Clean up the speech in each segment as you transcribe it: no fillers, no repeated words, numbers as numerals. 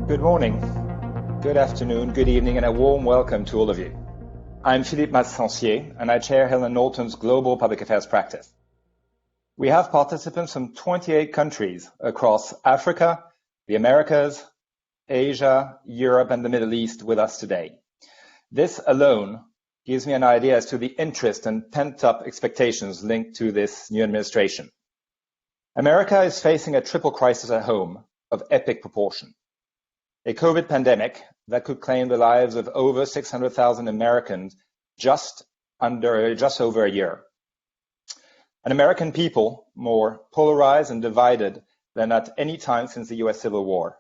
Good morning, good afternoon, good evening, and a warm welcome to all of you. I'm Philippe Maze-Sencier, and I chair Hill+Knowlton's Global Public Affairs practice. We have participants from 28 countries across Africa, the Americas, Asia, Europe, and the Middle East with us today. This alone gives me an idea as to the interest and pent-up expectations linked to this new administration. America is facing a triple crisis at home of epic proportion. A COVID pandemic that could claim the lives of over 600,000 Americans just over a year. An American people more polarized and divided than at any time since the US Civil War.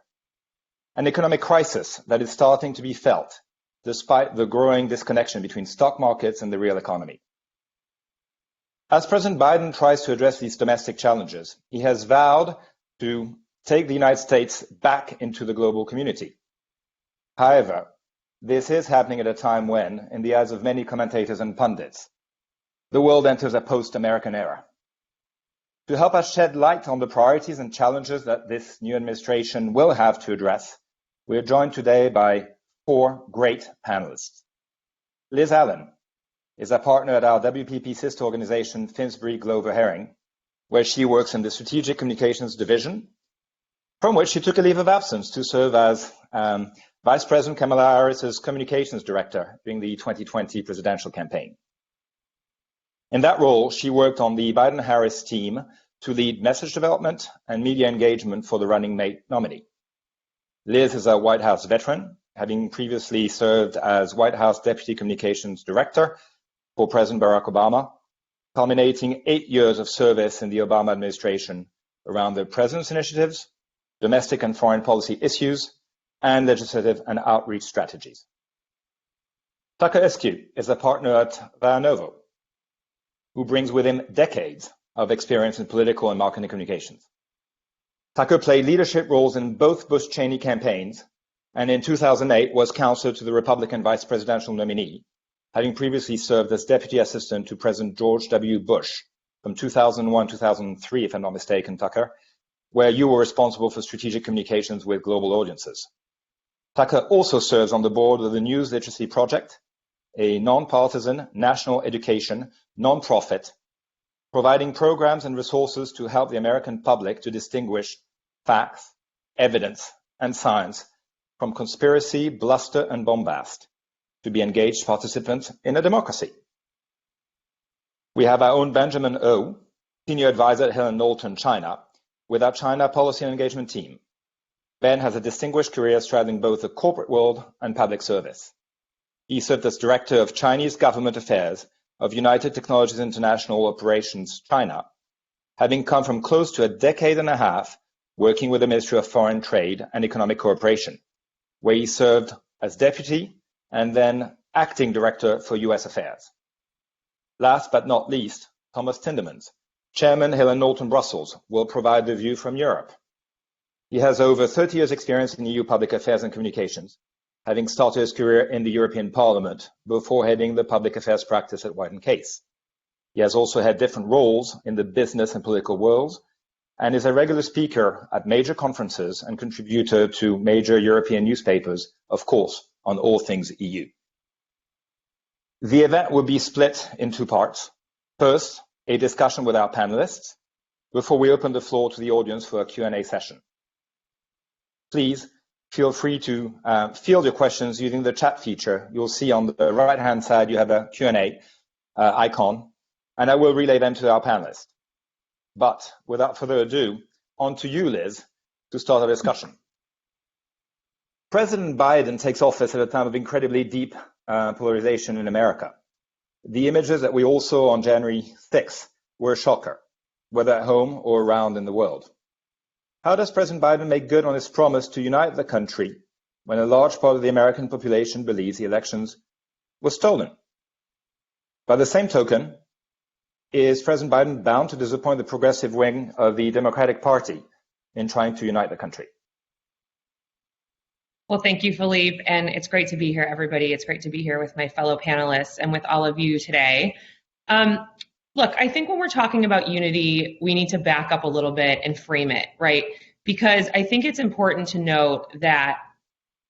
An economic crisis that is starting to be felt despite the growing disconnection between stock markets and the real economy. As President Biden tries to address these domestic challenges, he has vowed to take the United States back into the global community. However, this is happening at a time when, in the eyes of many commentators and pundits, the world enters a post-American era. To help us shed light on the priorities and challenges that this new administration will have to address, we are joined today by four great panelists. Liz Allen is a partner at our WPP sister organization, Finsbury Glover Herring, where she works in the Strategic Communications Division, from which she took a leave of absence to serve as Vice President Kamala Harris's Communications Director during the 2020 presidential campaign. In that role, she worked on the Biden-Harris team to lead message development and media engagement for the running mate nominee. Liz is a White House veteran, having previously served as White House Deputy Communications Director for President Barack Obama, culminating 8 years of service in the Obama administration around the president's initiatives, domestic and foreign policy issues, and legislative and outreach strategies. Tucker Eskew is a partner at Via Novo, who brings with him decades of experience in political and marketing communications. Tucker played leadership roles in both Bush-Cheney campaigns, and in 2008 was counselor to the Republican vice presidential nominee, having previously served as deputy assistant to President George W. Bush from 2001-2003, if I'm not mistaken, Tucker, where you were responsible for strategic communications with global audiences. Tucker also serves on the board of the News Literacy Project, a nonpartisan national education nonprofit providing programs and resources to help the American public to distinguish facts, evidence, and science from conspiracy, bluster, and bombast, to be engaged participants in a democracy. We have our own Benjamin O, senior advisor at Hill+Knowlton China, with our China Policy and Engagement team. Ben has a distinguished career straddling both the corporate world and public service. He served as Director of Chinese Government Affairs of United Technologies International Operations China, having come from close to a decade and a half working with the Ministry of Foreign Trade and Economic Cooperation, where he served as Deputy and then Acting Director for U.S. Affairs. Last but not least, Thomas Tindemans, Chairman Hill+Knowlton Brussels, will provide the view from Europe. He has over 30 years' experience in EU public affairs and communications, having started his career in the European Parliament before heading the public affairs practice at White & Case. He has also had different roles in the business and political worlds, and is a regular speaker at major conferences and contributor to major European newspapers, of course, on all things EU. The event will be split in two parts. First, a discussion with our panelists before we open the floor to the audience for a Q&A session. Please feel free to field your questions using the chat feature. You'll see on the right-hand side you have a Q&A icon, and I will relay them to our panelists. But without further ado, on to you, Liz, to start our discussion. President Biden takes office at a time of incredibly deep polarization in America. The images that we all saw on January 6th were a shocker, whether at home or around in the world. How does President Biden make good on his promise to unite the country when a large part of the American population believes the elections were stolen? By the same token, is President Biden bound to disappoint the progressive wing of the Democratic Party in trying to unite the country? Well, thank you, Philippe, and it's great to be here, everybody. It's great to be here with my fellow panelists and with all of you today. Look, I think when we're talking about unity, we need to back up a little bit and frame it, right? Because I think it's important to note that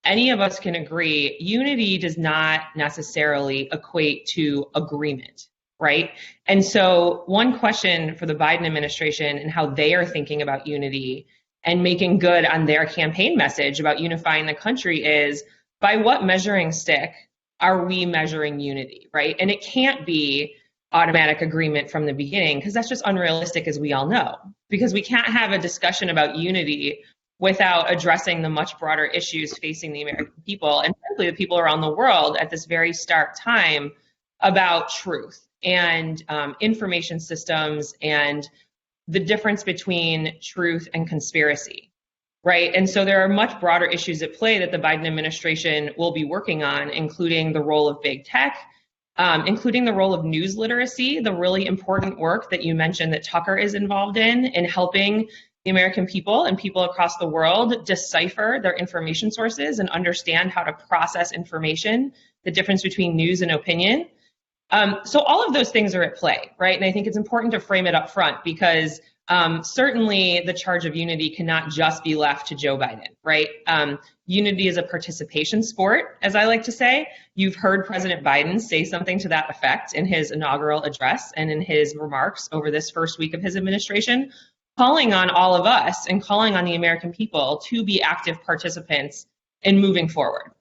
any of us can agree unity does not necessarily equate to agreement, right? And so one question for the Biden administration and how they are thinking about unity and making good on their campaign message about unifying the country is, by what measuring stick are we measuring unity, right? And it can't be automatic agreement from the beginning, because that's just unrealistic, as we all know, because we can't have a discussion about unity without addressing the much broader issues facing the American people and frankly the people around the world at this very stark time about truth and information systems and the difference between truth and conspiracy, right? And so there are much broader issues at play that the Biden administration will be working on, including the role of big tech, including the role of news literacy, the really important work that you mentioned that Tucker is involved in helping the American people and people across the world decipher their information sources and understand how to process information, the difference between news and opinion. So all of those things are at play, right? And I think it's important to frame it up front because certainly the charge of unity cannot just be left to Joe Biden, right? Unity is a participation sport, as I like to say. You've heard President Biden say something to that effect in his inaugural address and in his remarks over this first week of his administration, calling on all of us and calling on the American people to be active participants in moving forward.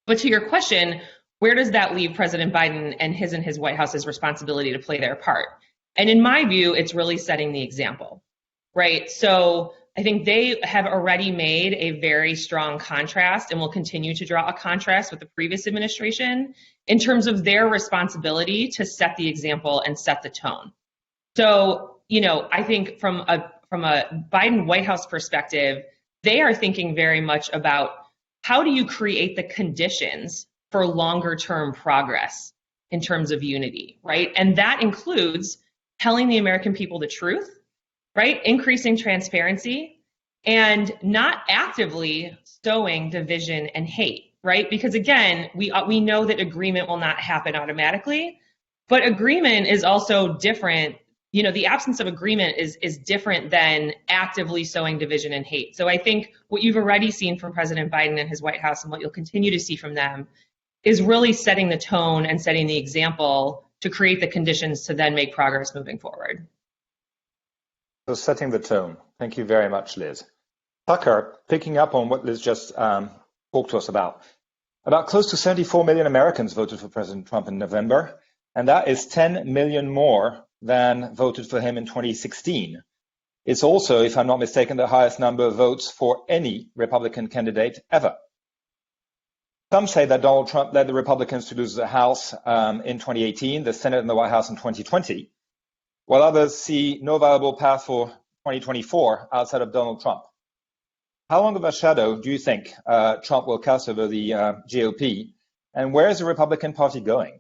But to your question, where does that leave President Biden and his White House's responsibility to play their part? And in my view, it's really setting the example, right? So I think they have already made a very strong contrast and will continue to draw a contrast with the previous administration in terms of their responsibility to set the example and set the tone. So, I think from a Biden White House perspective, they are thinking very much about how do you create the conditions for longer term progress in terms of unity, right? And that includes telling the American people the truth, right? Increasing transparency and not actively sowing division and hate, right? Because again, we know that agreement will not happen automatically, but agreement is also different. The absence of agreement is different than actively sowing division and hate. So I think what you've already seen from President Biden and his White House and what you'll continue to see from them is really setting the tone and setting the example to create the conditions to then make progress moving forward. So setting the tone. Thank you very much, Liz. Tucker, picking up on what Liz just talked to us about close to 74 million Americans voted for President Trump in November, and that is 10 million more than voted for him in 2016. It's also, if I'm not mistaken, the highest number of votes for any Republican candidate ever. Some say that Donald Trump led the Republicans to lose the House in 2018, the Senate and the White House in 2020, while others see no viable path for 2024 outside of Donald Trump. How long of a shadow do you think Trump will cast over the GOP, and where is the Republican Party going?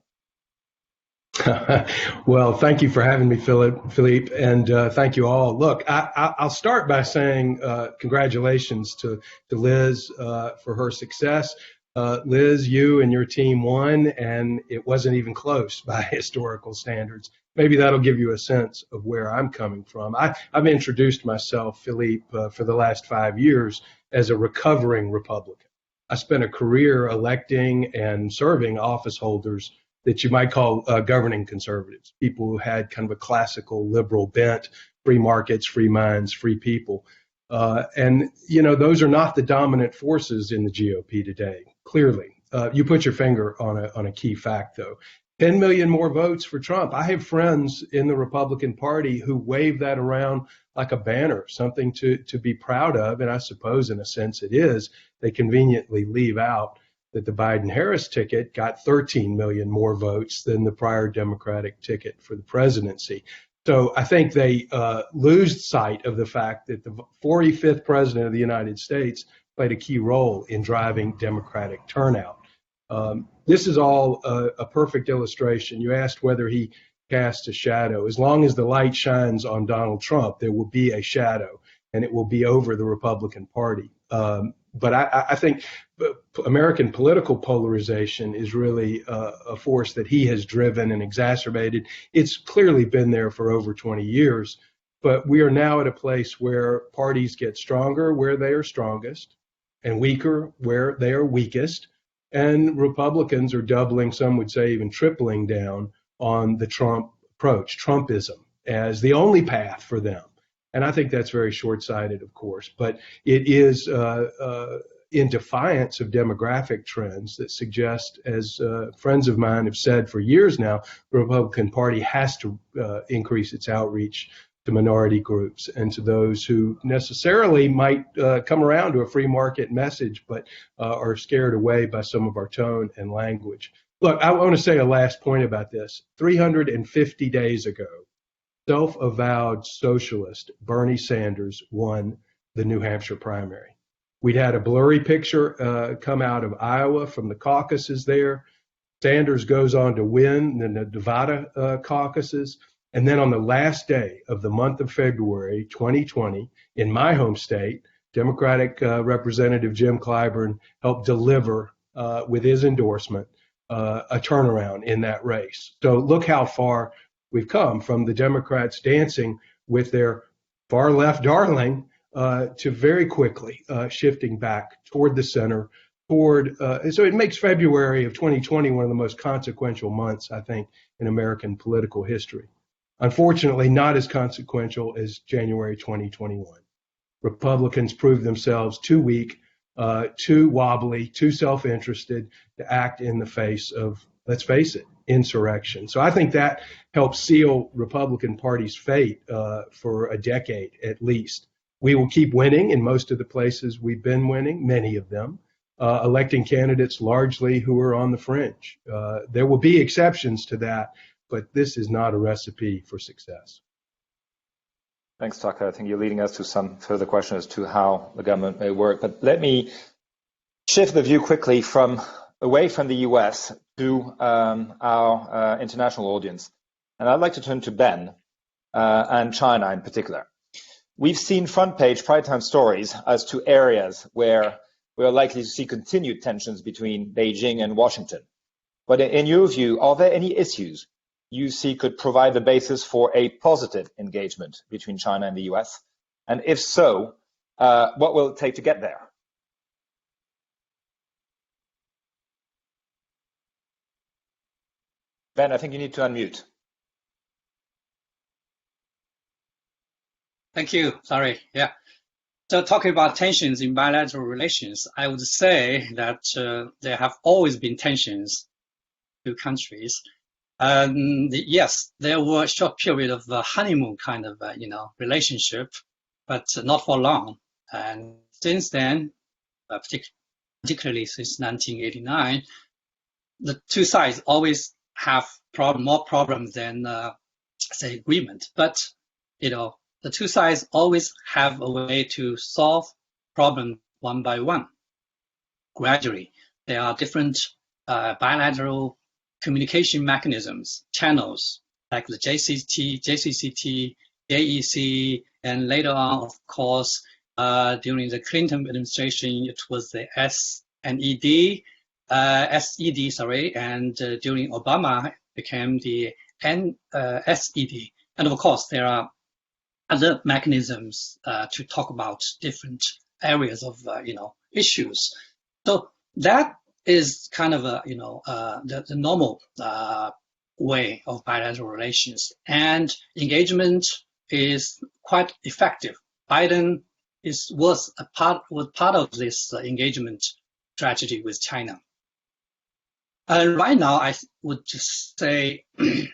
Well, thank you for having me, Philippe, and thank you all. Look, I'll start by saying congratulations to Liz for her success. Liz, you and your team won, and it wasn't even close by historical standards. Maybe that'll give you a sense of where I'm coming from. I've introduced myself, Philippe, for the last 5 years as a recovering Republican. I spent a career electing and serving office holders that you might call governing conservatives, people who had kind of a classical liberal bent, free markets, free minds, free people. And those are not the dominant forces in the GOP today, clearly. You put your finger on a key fact, though. 10 million more votes for Trump. I have friends in the Republican Party who wave that around like a banner, something to be proud of. And I suppose in a sense it is. They conveniently leave out that the Biden-Harris ticket got 13 million more votes than the prior Democratic ticket for the presidency. So I think they lose sight of the fact that the 45th president of the United States played a key role in driving Democratic turnout. This is all a perfect illustration. You asked whether he cast a shadow. As long as the light shines on Donald Trump, there will be a shadow, and it will be over the Republican Party. But I think American political polarization is really a force that he has driven and exacerbated. It's clearly been there for over 20 years, but we are now at a place where parties get stronger where they are strongest, and weaker where they are weakest. And Republicans are doubling, some would say even tripling down on the Trump approach, Trumpism, as the only path for them. And I think that's very short-sighted, of course, but it is in defiance of demographic trends that suggest, as friends of mine have said for years now, the Republican Party has to increase its outreach to minority groups and to those who necessarily might come around to a free market message, but are scared away by some of our tone and language. Look, I want to say a last point about this. 350 days ago, self-avowed socialist Bernie Sanders won the New Hampshire primary. We'd had a blurry picture come out of Iowa from the caucuses there. Sanders goes on to win the Nevada caucuses. And then on the last day of the month of February 2020, in my home state, Democratic Representative Jim Clyburn helped deliver, with his endorsement, a turnaround in that race. So look how far we've come from the Democrats dancing with their far left darling to very quickly shifting back toward the center, so it makes February of 2020 one of the most consequential months, I think, in American political history. Unfortunately, not as consequential as January 2021. Republicans proved themselves too weak, too wobbly, too self-interested to act in the face of, let's face it, insurrection. So I think that helps seal Republican Party's fate for a decade at least. We will keep winning in most of the places we've been winning, many of them, electing candidates largely who are on the fringe. There will be exceptions to that, but this is not a recipe for success. Thanks, Tucker. I think you're leading us to some further questions as to how the government may work. But let me shift the view quickly away from the US to our international audience. And I'd like to turn to Ben and China in particular. We've seen front-page Prime stories as to areas where we are likely to see continued tensions between Beijing and Washington. But in your view, are there any issues you see could provide the basis for a positive engagement between China and the US? And if so, what will it take to get there? Ben, I think you need to unmute. Thank you. Sorry. Yeah. So talking about tensions in bilateral relations, I would say that there have always been tensions in two countries. Yes, there were a short period of honeymoon kind of, relationship, but not for long. And since then, particularly since 1989, the two sides always have more problems than, say, agreement. But, the two sides always have a way to solve problems one by one. Gradually, there are different bilateral communication mechanisms, channels, like the JCCT, JEC, and later on, of course, during the Clinton administration, it was the SED, and during Obama, it became the SED. And of course, there are other mechanisms to talk about different areas of, issues. So that is kind of the normal way of bilateral relations, and engagement is quite effective. Biden was part of this engagement strategy with China. Right now, I would just say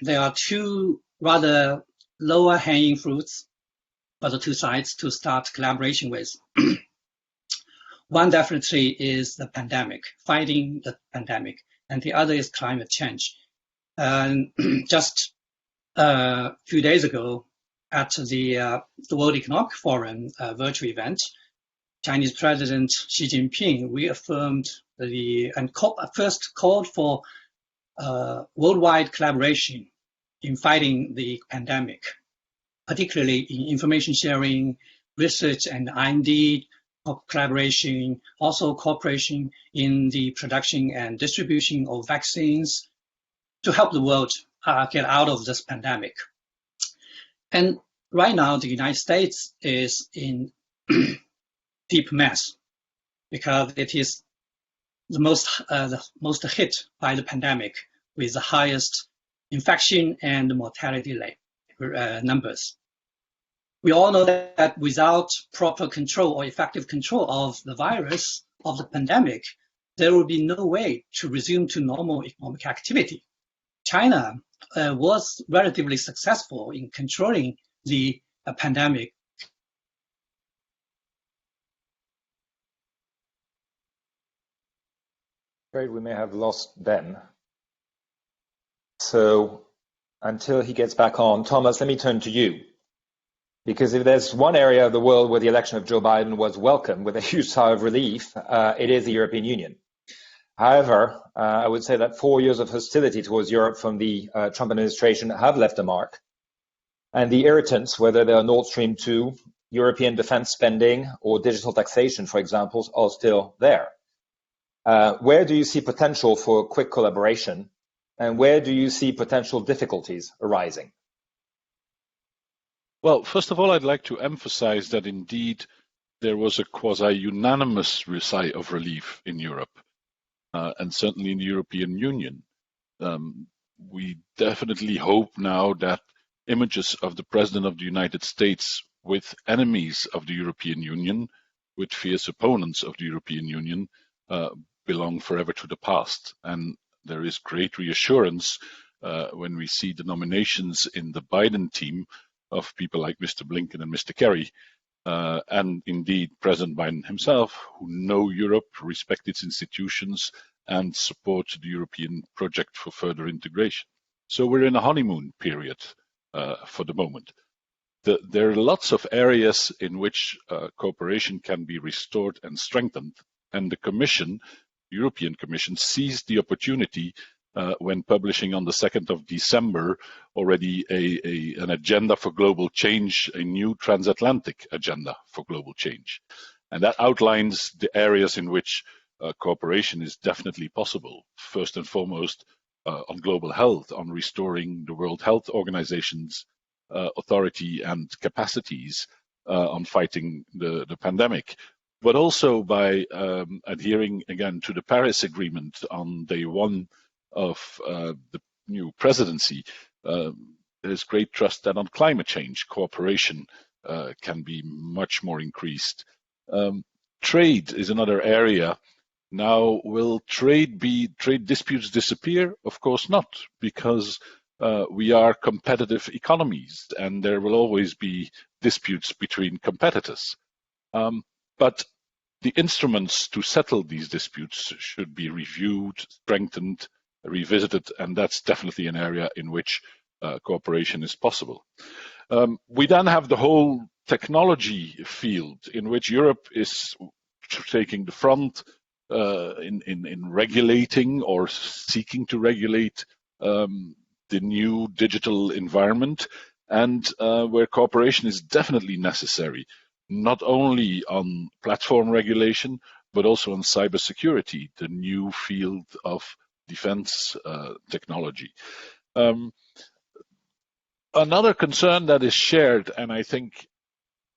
there are two rather lower hanging fruits for the two sides to start collaboration with. One definitely is the pandemic, fighting the pandemic, and the other is climate change. Just a few days ago at the World Economic Forum virtual event, Chinese President Xi Jinping reaffirmed first called for worldwide collaboration in fighting the pandemic, particularly in information sharing, research and R&D, collaboration, also cooperation in the production and distribution of vaccines to help the world get out of this pandemic. And right now, the United States is in deep mess because it is the most hit by the pandemic with the highest infection and mortality numbers. We all know that without proper control or effective control of the virus, of the pandemic, there will be no way to resume to normal economic activity. China was relatively successful in controlling the pandemic. Afraid we may have lost Ben. So until he gets back on, Thomas, let me turn to you. Because if there's one area of the world where the election of Joe Biden was welcomed with a huge sigh of relief, it is the European Union. However, I would say that 4 years of hostility towards Europe from the Trump administration have left a mark. And the irritants, whether they are Nord Stream 2, European defense spending, or digital taxation, for example, are still there. Where do you see potential for quick collaboration? And where do you see potential difficulties arising? Well, first of all, I'd like to emphasize that indeed there was a quasi-unanimous sigh of relief in Europe, and certainly in the European Union. We definitely hope now that images of the President of the United States with enemies of the European Union, with fierce opponents of the European Union, belong forever to the past. And there is great reassurance when we see the nominations in the Biden team of people like Mr. Blinken and Mr. Kerry, and indeed President Biden himself, who know Europe, respect its institutions, and support the European project for further integration. So we're in a honeymoon period for the moment. There are lots of areas in which cooperation can be restored and strengthened, and the Commission, European Commission, seized the opportunity when publishing on the 2nd of December already an agenda for global change, a new transatlantic agenda for global change. And that outlines the areas in which cooperation is definitely possible. First and foremost, on global health, on restoring the World Health Organization's authority and capacities on fighting the pandemic, but also by adhering again to the Paris Agreement on day one of the new presidency. There's great trust that on climate change, cooperation can be much more increased. Trade is another area. Now, will trade disputes disappear? Of course not, because we are competitive economies and there will always be disputes between competitors. But the instruments to settle these disputes should be reviewed, strengthened, revisited, and that's definitely an area in which cooperation is possible. We then have the whole technology field in which Europe is taking the front in regulating or seeking to regulate the new digital environment, and where cooperation is definitely necessary, not only on platform regulation, but also on cybersecurity, the new field of defense technology. Another concern that is shared, and I think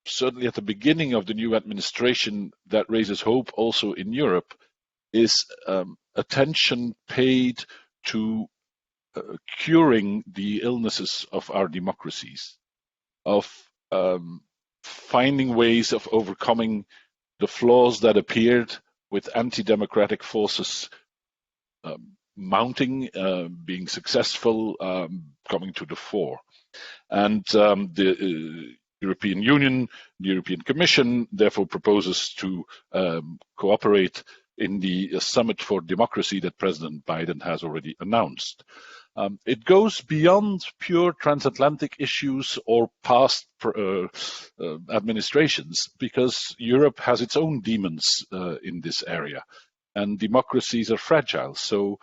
certainly at the beginning of the new administration that raises hope also in Europe, is attention paid to curing the illnesses of our democracies, of finding ways of overcoming the flaws that appeared with anti-democratic forces mounting, being successful, coming to the fore. And the European Union, the European Commission, therefore proposes to cooperate in the Summit for Democracy that President Biden has already announced. It goes beyond pure transatlantic issues or past administrations, because Europe has its own demons in this area, and democracies are fragile. So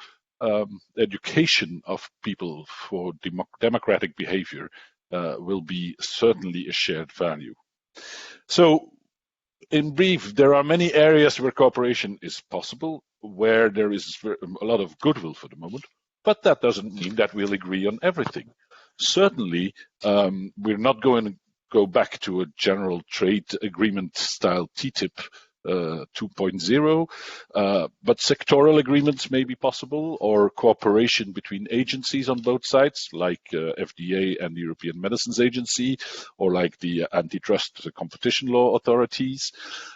education of people for democratic behavior will be certainly a shared value. So, in brief, there are many areas where cooperation is possible, where there is a lot of goodwill for the moment, but that doesn't mean that we'll agree on everything. Certainly, we're not going to go back to a general trade agreement style TTIP 2.0, but sectoral agreements may be possible, or cooperation between agencies on both sides, like FDA and the European Medicines Agency, or like the antitrust competition law authorities.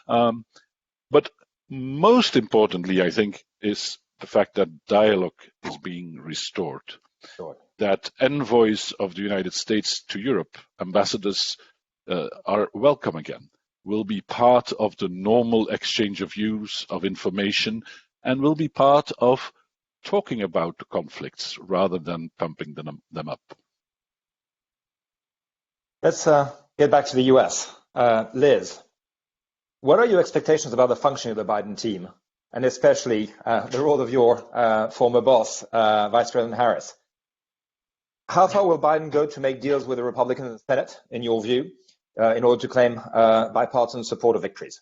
But most importantly, I think, is the fact that dialogue is being restored. Sure. That envoys of the United States to Europe, ambassadors, are welcome again, will be part of the normal exchange of views, of information, and will be part of talking about the conflicts rather than pumping them up. Let's get back to the US. Liz, what are your expectations about the functioning of the Biden team, and especially the role of your former boss, Vice President Harris? How far will Biden go to make deals with the Republicans in the Senate, in your view, in order to claim bipartisan support of victories?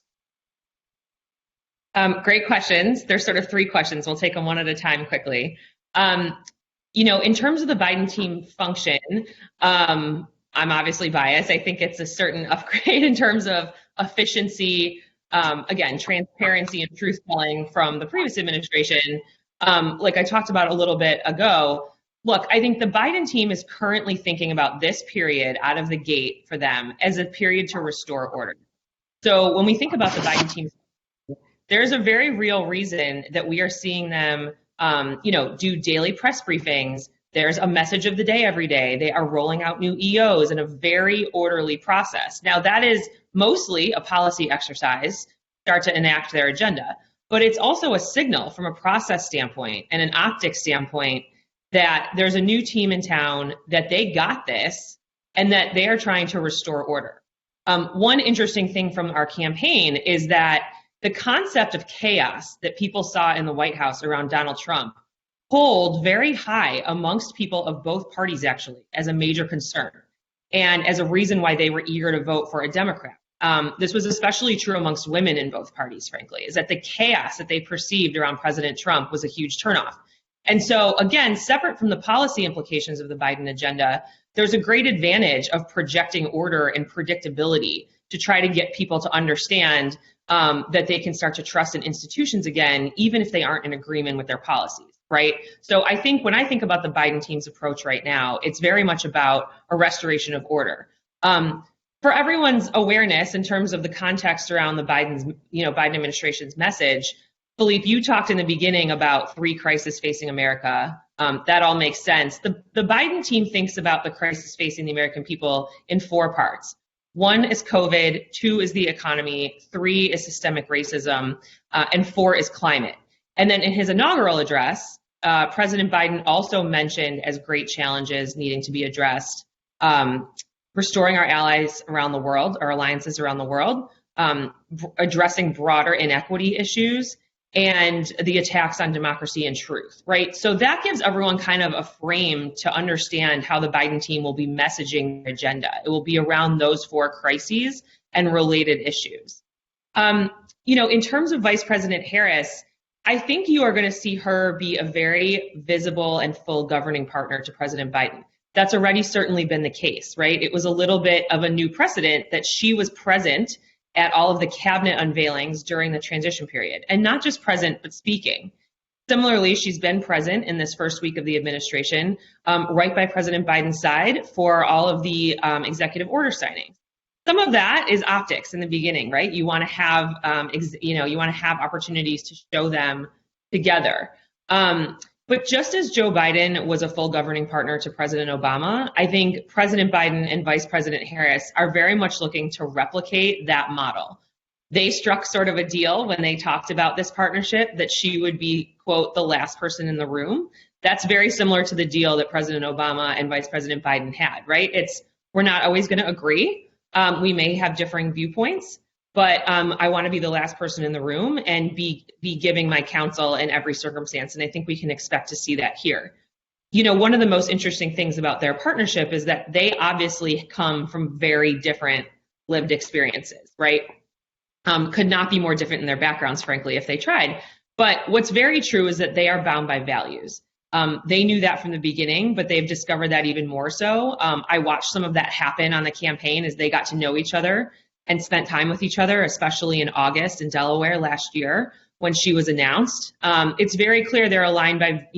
Great questions. There's sort of three questions. We'll take them one at a time quickly. In terms of the Biden team function, I'm obviously biased. I think it's a certain upgrade in terms of efficiency, again, transparency and truth-telling from the previous administration. Like I talked about a little bit ago, look, I think the Biden team is currently thinking about this period out of the gate for them as a period to restore order. So when we think about the Biden team, there's a very real reason that we are seeing them, do daily press briefings. There's a message of the day every day. They are rolling out new EOs in a very orderly process. Now, that is mostly a policy exercise, start to enact their agenda. But it's also a signal from a process standpoint and an optics standpoint that there's a new team in town, that they got this, and that they are trying to restore order. One interesting thing from our campaign is that the concept of chaos that people saw in the White House around Donald Trump polled very high amongst people of both parties, actually, as a major concern, and as a reason why they were eager to vote for a Democrat. This was especially true amongst women in both parties, frankly, is that the chaos that they perceived around President Trump was a huge turnoff. And so, again, separate from the policy implications of the Biden agenda, there's a great advantage of projecting order and predictability to try to get people to understand that they can start to trust in institutions again, even if they aren't in agreement with their policies, right? So I think when I think about the Biden team's approach right now, it's very much about a restoration of order. For everyone's awareness in terms of the context around the Biden administration's message, Philippe, you talked in the beginning about three crises facing America. That all makes sense. The Biden team thinks about the crisis facing the American people in four parts. One is COVID, two is the economy, three is systemic racism, and four is climate. And then in his inaugural address, President Biden also mentioned as great challenges needing to be addressed, restoring our allies around the world, our alliances around the world, addressing broader inequity issues, and the attacks on democracy and truth, right? So that gives everyone kind of a frame to understand how the Biden team will be messaging their agenda. It will be around those four crises and related issues. In terms of Vice President Harris, I think you are going to see her be a very visible and full governing partner to President Biden. That's already certainly been the case, right? It was a little bit of a new precedent that she was present at all of the cabinet unveilings during the transition period, and not just present, but speaking. Similarly, she's been present in this first week of the administration, right by President Biden's side for all of the executive order signings. Some of that is optics in the beginning, right? You want to have, opportunities to show them together. But just as Joe Biden was a full governing partner to President Obama, I think President Biden and Vice President Harris are very much looking to replicate that model. They struck sort of a deal when they talked about this partnership that she would be, quote, the last person in the room. That's very similar to the deal that President Obama and Vice President Biden had, right? We're not always going to agree. We may have differing viewpoints, but I want to be the last person in the room and be giving my counsel in every circumstance. And I think we can expect to see that here. One of the most interesting things about their partnership is that they obviously come from very different lived experiences, right? Could not be more different in their backgrounds, frankly, if they tried. But what's very true is that they are bound by values. They knew that from the beginning, but they've discovered that even more so. I watched some of that happen on the campaign as they got to know each other. and spent time with each other, especially in August in Delaware last year when she was announced. It's very clear they're aligned by,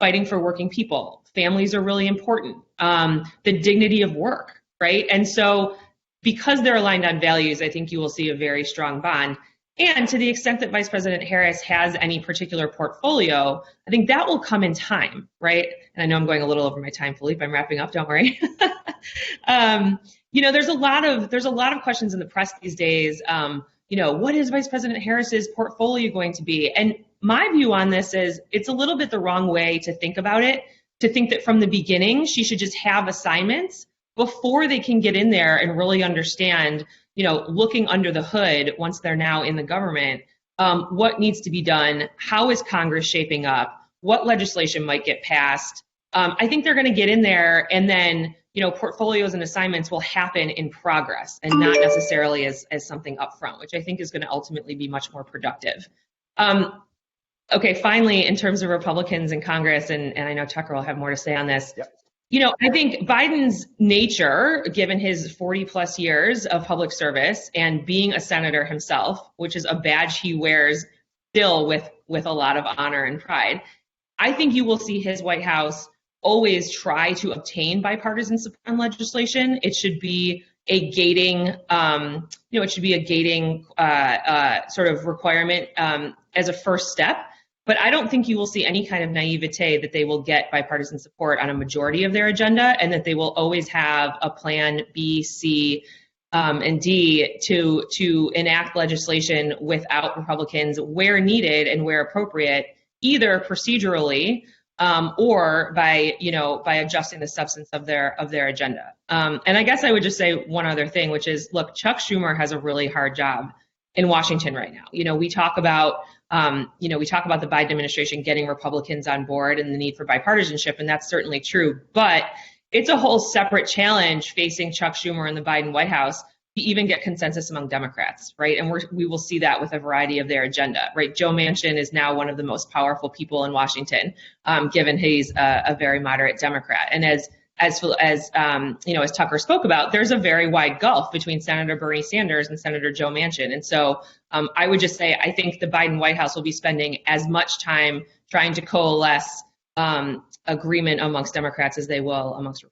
fighting for working people. Families are really important. The dignity of work, right? And so because they're aligned on values, I think you will see a very strong bond. And to the extent that Vice President Harris has any particular portfolio, I think that will come in time, right? And I know I'm going a little over my time, Philippe. I'm wrapping up. Don't worry. There's a lot of questions in the press these days. What is Vice President Harris's portfolio going to be? And my view on this is it's a little bit the wrong way to think about it. To think that from the beginning she should just have assignments before they can get in there and really understand, looking under the hood once they're now in the government, what needs to be done, how is Congress shaping up, what legislation might get passed. I think they're going to get in there and then, portfolios and assignments will happen in progress and not necessarily as something upfront, which I think is going to ultimately be much more productive. Okay, finally, in terms of Republicans in Congress, and I know Tucker will have more to say on this. Yep. I think Biden's nature, given his 40 plus years of public service and being a senator himself, which is a badge he wears still with a lot of honor and pride, I think you will see his White House always try to obtain bipartisan support on legislation. It should be a gating, sort of requirement as a first step. But I don't think you will see any kind of naivete that they will get bipartisan support on a majority of their agenda, and that they will always have a plan B, C, and D to enact legislation without Republicans where needed and where appropriate, either procedurally or by adjusting the substance of their agenda. And I guess I would just say one other thing, which is, look, Chuck Schumer has a really hard job in Washington right now. We talk about the Biden administration getting Republicans on board and the need for bipartisanship, and that's certainly true. But it's a whole separate challenge facing Chuck Schumer and the Biden White House to even get consensus among Democrats, right? And we will see that with a variety of their agenda, right? Joe Manchin is now one of the most powerful people in Washington, given he's a very moderate Democrat. And as Tucker spoke about, there's a very wide gulf between Senator Bernie Sanders and Senator Joe Manchin. And so I would just say I think the Biden White House will be spending as much time trying to coalesce agreement amongst Democrats as they will amongst Republicans.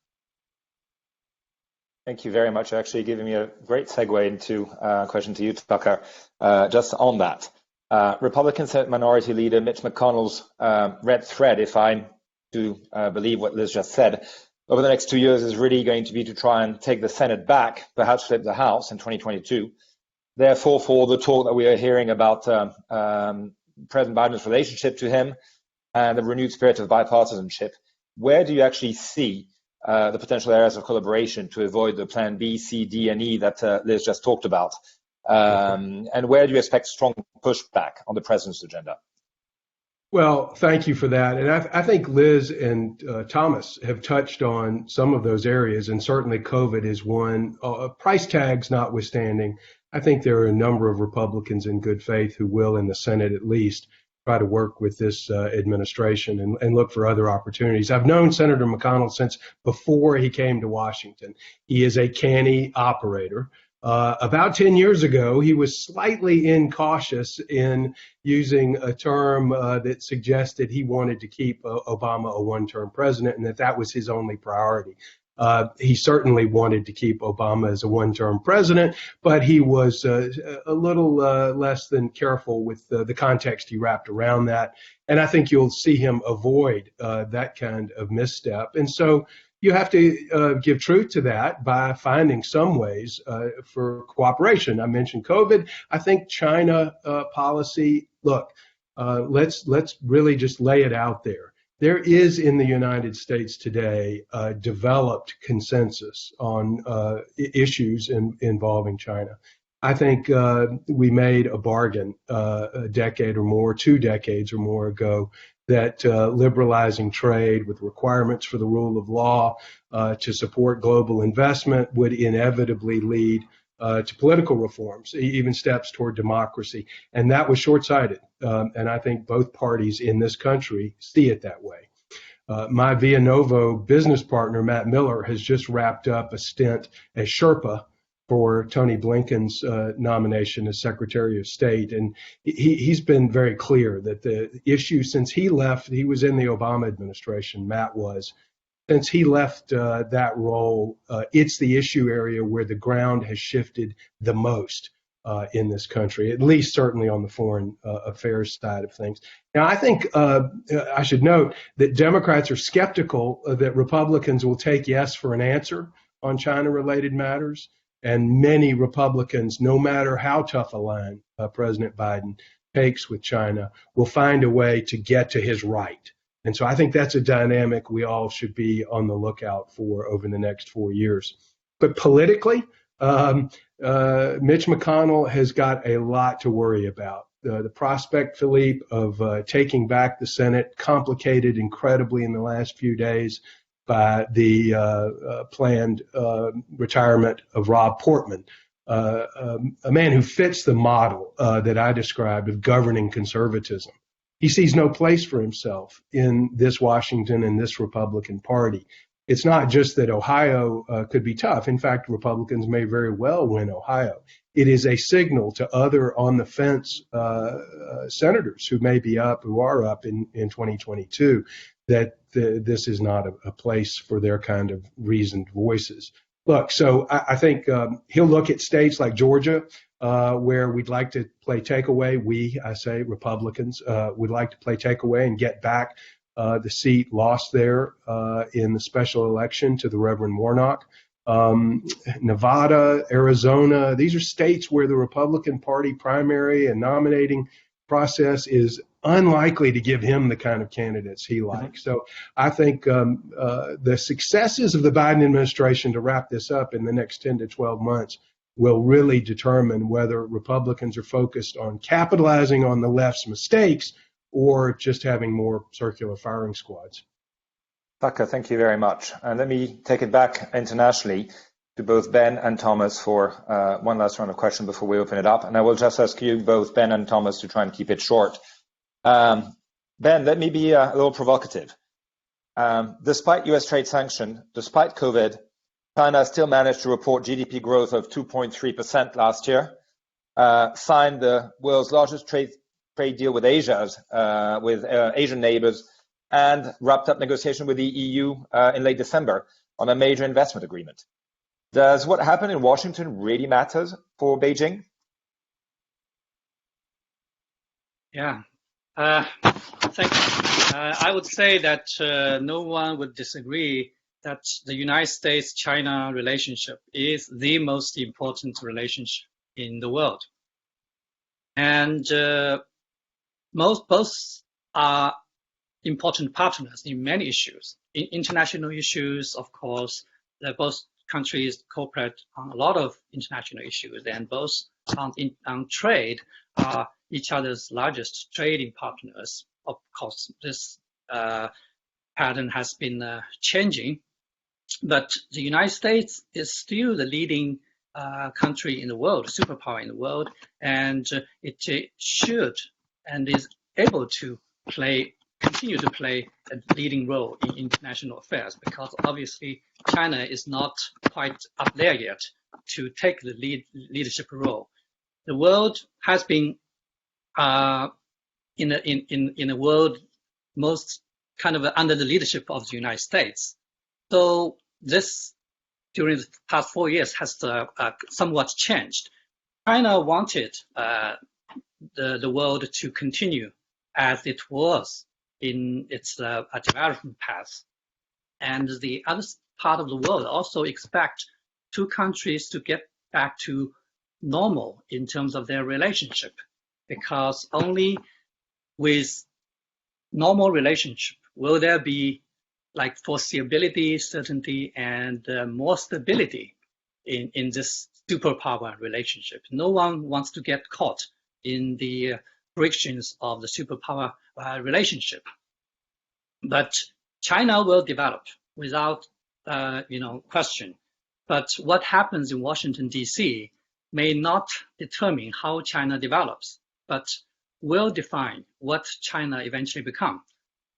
Thank you very much. Actually giving me a great segue into a question to you, Tucker, just on that. Republican Senate Minority Leader Mitch McConnell's red thread, if I'm to believe what Liz just said, over the next 2 years is really going to be to try and take the Senate back, perhaps flip the House in 2022. Therefore, for the talk that we are hearing about President Biden's relationship to him and the renewed spirit of bipartisanship, where do you actually see the potential areas of collaboration to avoid the plan B, C, D, and E that Liz just talked about? And where do you expect strong pushback on the president's agenda? Well, thank you for that. And I think Liz and Thomas have touched on some of those areas, and certainly COVID is one. Price tags notwithstanding, I think there are a number of Republicans in good faith who will, in the Senate at least, try to work with this administration and look for other opportunities. I've known Senator McConnell since before he came to Washington. He is a canny operator. About 10 years ago, he was slightly incautious in using a term that suggested he wanted to keep Obama a one-term president and that was his only priority. He certainly wanted to keep Obama as a one-term president, but he was a little less than careful with the context he wrapped around that. And I think you'll see him avoid that kind of misstep. And so you have to give truth to that by finding some ways for cooperation. I mentioned COVID. I think China policy, look, let's really just lay it out there. There is in the United States today a developed consensus on issues involving China. I think we made a bargain a decade or more, 2 decades or more ago, that liberalizing trade with requirements for the rule of law to support global investment would inevitably lead to political reforms, even steps toward democracy. And that was short-sighted. And I think both parties in this country see it that way. My Via Novo business partner, Matt Miller, has just wrapped up a stint as Sherpa for Tony Blinken's nomination as Secretary of State. And he's been very clear that the issue since he left, he was in the Obama administration, Matt was, since he left that role, it's the issue area where the ground has shifted the most in this country, at least certainly on the foreign affairs side of things. Now, I think I should note that Democrats are skeptical that Republicans will take yes for an answer on China-related matters. And many Republicans, no matter how tough a line President Biden takes with China, will find a way to get to his right. And so I think that's a dynamic we all should be on the lookout for over the next 4 years. But politically, Mitch McConnell has got a lot to worry about. The prospect, Philippe, of taking back the Senate, complicated incredibly in the last few days by the planned retirement of Rob Portman, a man who fits the model that I described of governing conservatism. He sees no place for himself in this Washington and this Republican Party. It's not just that Ohio could be tough. In fact, Republicans may very well win Ohio. It is a signal to other on-the-fence senators who may be up, who are up in 2022, that this is not a place for their kind of reasoned voices. Look, so I think he'll look at states like Georgia, where we'd like to play takeaway. I say Republicans, would like to play takeaway and get back the seat lost there in the special election to the Reverend Warnock. Nevada, Arizona, these are states where the Republican Party primary and nominating process is unlikely to give him the kind of candidates he likes. So I think the successes of the Biden administration, to wrap this up, in the next 10 to 12 months will really determine whether Republicans are focused on capitalizing on the left's mistakes or just having more circular firing squads. Tucker, thank you very much. And let me take it back internationally to both Ben and Thomas for one last round of questions before we open it up. And I will just ask you both, Ben and Thomas, to try and keep it short. Ben, let me be a little provocative. Despite US trade sanctions, despite COVID, China still managed to report GDP growth of 2.3% last year, signed the world's largest trade deal with Asia, with Asian neighbors, and wrapped up negotiation with the EU in late December on a major investment agreement. Does what happened in Washington really matter for Beijing? Yeah, thank you. I would say that no one would disagree that the United States-China relationship is the most important relationship in the world. And both are important partners in many issues. In international issues, of course, both countries cooperate on a lot of international issues, and both on trade are each other's largest trading partners. Of course, this pattern has been changing, but the United States is still the leading country in the world, superpower in the world, and it should and is able to continue to play a leading role in international affairs, because obviously China is not quite up there yet to take the leadership role. The world has been in a world most kind of under the leadership of the United States. So this during the past 4 years has somewhat changed. China wanted the world to continue as it was in its development path. And the other part of the world also expect two countries to get back to normal in terms of their relationship, because only with normal relationship will there be like foreseeability, certainty, and more stability in this superpower relationship. No one wants to get caught in the frictions of the superpower relationship. But China will develop without question. But what happens in Washington, D.C. may not determine how China develops, but will define what China eventually becomes.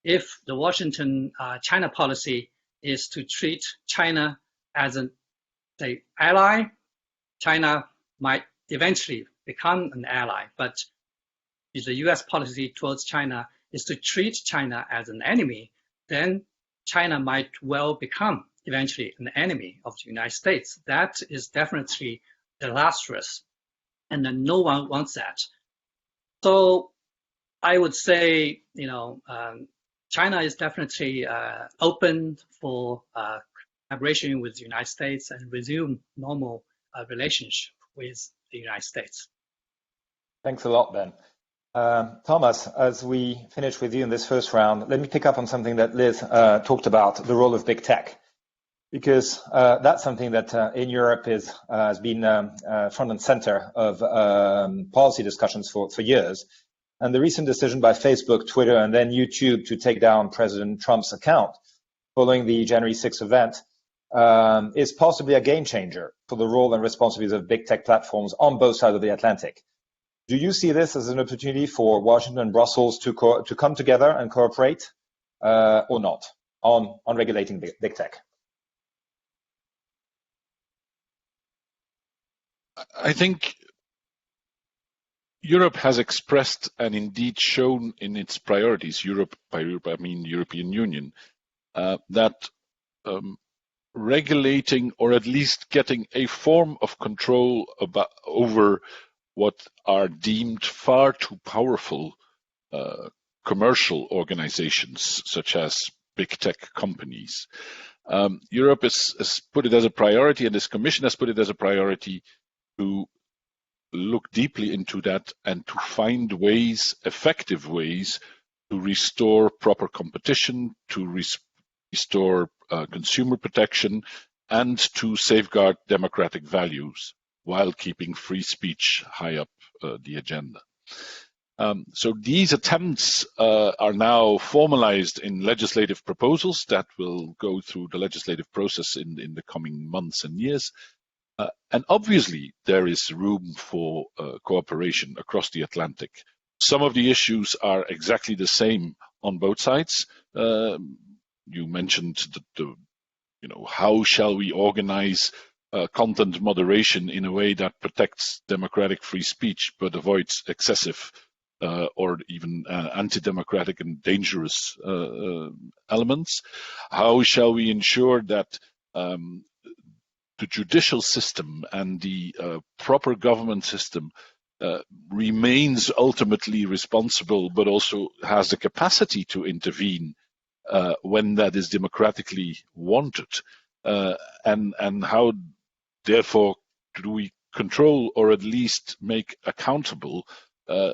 If the Washington China policy is to treat China as an ally, China might eventually become an ally, but if the US policy towards China is to treat China as an enemy, then China might well become eventually an enemy of the United States. That is definitely disastrous, and then no one wants that. So I would say, China is definitely open for collaboration with the United States and resume normal relationship with the United States. Thanks a lot, Ben. Thomas, as we finish with you in this first round, let me pick up on something that Liz talked about, the role of big tech, because that's something that in Europe has been front and center of policy discussions for years. And the recent decision by Facebook, Twitter, and then YouTube to take down President Trump's account following the January 6th event is possibly a game changer for the role and responsibilities of big tech platforms on both sides of the Atlantic. Do you see this as an opportunity for Washington and Brussels to come together and cooperate or not on regulating big tech? I think Europe has expressed and indeed shown in its priorities, Europe, by Europe I mean European Union, that regulating or at least getting a form of control over what are deemed far too powerful commercial organizations, such as big tech companies. Europe has put it as a priority, and this Commission has put it as a priority to look deeply into that and to find ways, effective ways, to restore proper competition, to restore consumer protection, and to safeguard democratic values while keeping free speech high up the agenda. So these attempts are now formalized in legislative proposals that will go through the legislative process in the coming months and years. And obviously, there is room for cooperation across the Atlantic. Some of the issues are exactly the same on both sides. You mentioned how shall we organize content moderation in a way that protects democratic free speech but avoids excessive or even anti-democratic and dangerous elements? How shall we ensure that the judicial system and the proper government system remains ultimately responsible, but also has the capacity to intervene when that is democratically wanted? And how, therefore, do we control or at least make accountable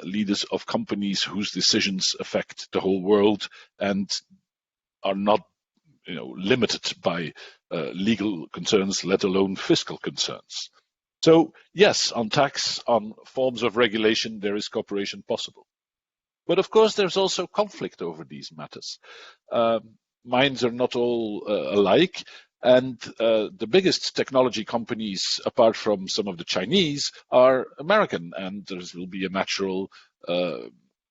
leaders of companies whose decisions affect the whole world and are not limited by legal concerns, let alone fiscal concerns? So yes, on tax, on forms of regulation, there is cooperation possible. But of course, there's also conflict over these matters. Minds are not all alike, and the biggest technology companies, apart from some of the Chinese, are American, and there will be a natural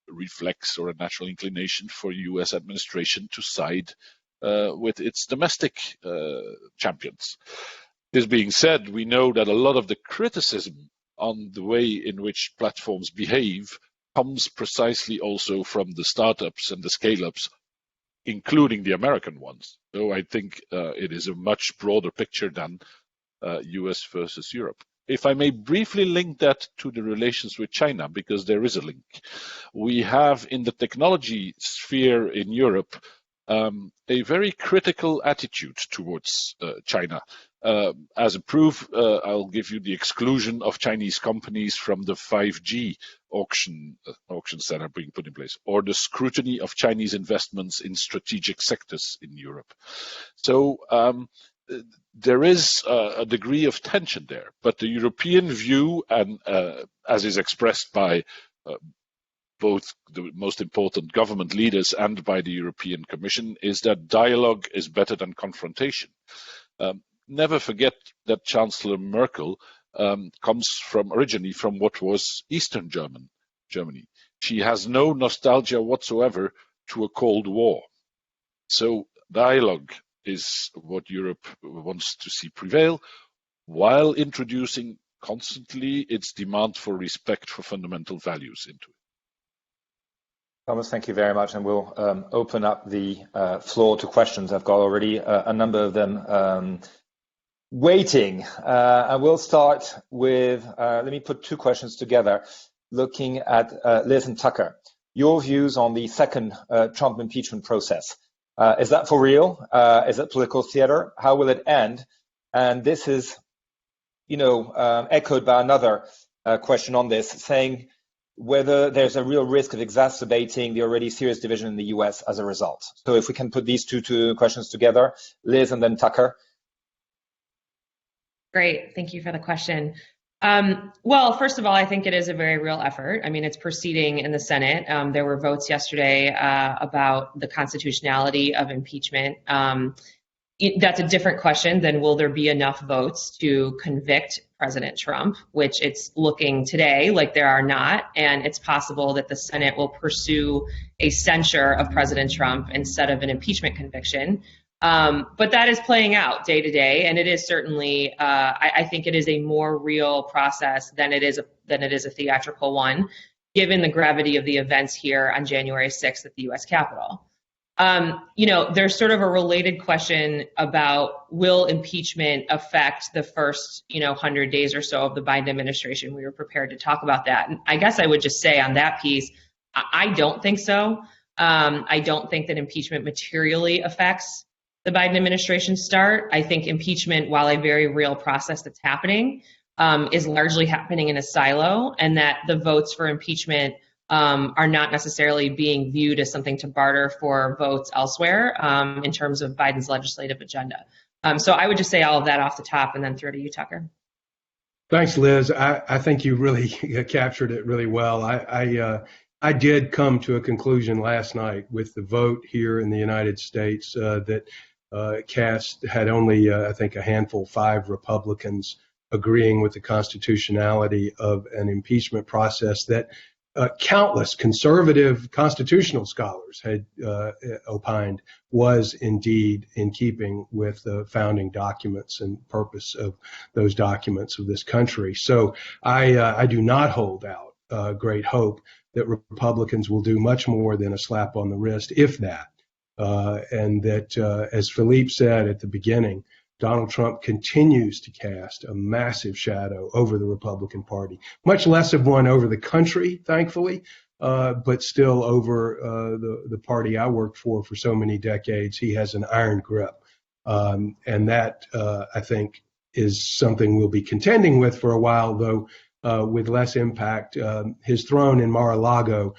reflex or a natural inclination for U.S. administration to side with its domestic champions. This being said, we know that a lot of the criticism on the way in which platforms behave comes precisely also from the startups and the scale-ups, including the American ones. So I think it is a much broader picture than US versus Europe. If I may briefly link that to the relations with China, because there is a link. We have in the technology sphere in Europe a very critical attitude towards China. As a proof, I'll give you the exclusion of Chinese companies from the 5G auctions that are being put in place, or the scrutiny of Chinese investments in strategic sectors in Europe. So there is a degree of tension there, but the European view, and as is expressed by both the most important government leaders and by the European Commission, is that dialogue is better than confrontation. Never forget that Chancellor Merkel comes originally from what was Eastern Germany. She has no nostalgia whatsoever to a Cold War. So dialogue is what Europe wants to see prevail, while introducing constantly its demand for respect for fundamental values into it. Thomas, thank you very much, and we'll open up the floor to questions. I've got already a number of them waiting. I will start with, let me put two questions together, looking at Liz and Tucker. Your views on the second Trump impeachment process. Is that for real? Is it political theater? How will it end? And this is, echoed by another question on this, saying whether there's a real risk of exacerbating the already serious division in the US as a result. So if we can put these two questions together, Liz and then Tucker. Great, thank you for the question. Well, first of all, I think it is a very real effort. I mean, it's proceeding in the Senate. There were votes yesterday about the constitutionality of impeachment. That's a different question than will there be enough votes to convict President Trump, which it's looking today like there are not. And it's possible that the Senate will pursue a censure of President Trump instead of an impeachment conviction. But that is playing out day to day, and it is certainly, I think it is a more real process than it is a theatrical one, given the gravity of the events here on January 6th at the U.S. Capitol. There's sort of a related question about will impeachment affect the first, 100 days or so of the Biden administration. We were prepared to talk about that. And I guess I would just say on that piece, I don't think so. I don't think that impeachment materially affects the Biden administration's start. I think impeachment, while a very real process that's happening, is largely happening in a silo, and that the votes for impeachment are not necessarily being viewed as something to barter for votes elsewhere in terms of Biden's legislative agenda. So I would just say all of that off the top and then throw to you, Tucker. Thanks, Liz. I think you really captured it really well. I did come to a conclusion last night with the vote here in the United States that cast had only, I think, a handful, 5 Republicans agreeing with the constitutionality of an impeachment process that countless conservative constitutional scholars had opined was indeed in keeping with the founding documents and purpose of those documents of this country. So I do not hold out great hope that Republicans will do much more than a slap on the wrist, if that. And that, as Philippe said at the beginning, Donald Trump continues to cast a massive shadow over the Republican Party, much less of one over the country, thankfully, but still over the party I worked for so many decades. He has an iron grip. And that, I think, is something we'll be contending with for a while, though with less impact. His throne in Mar-a-Lago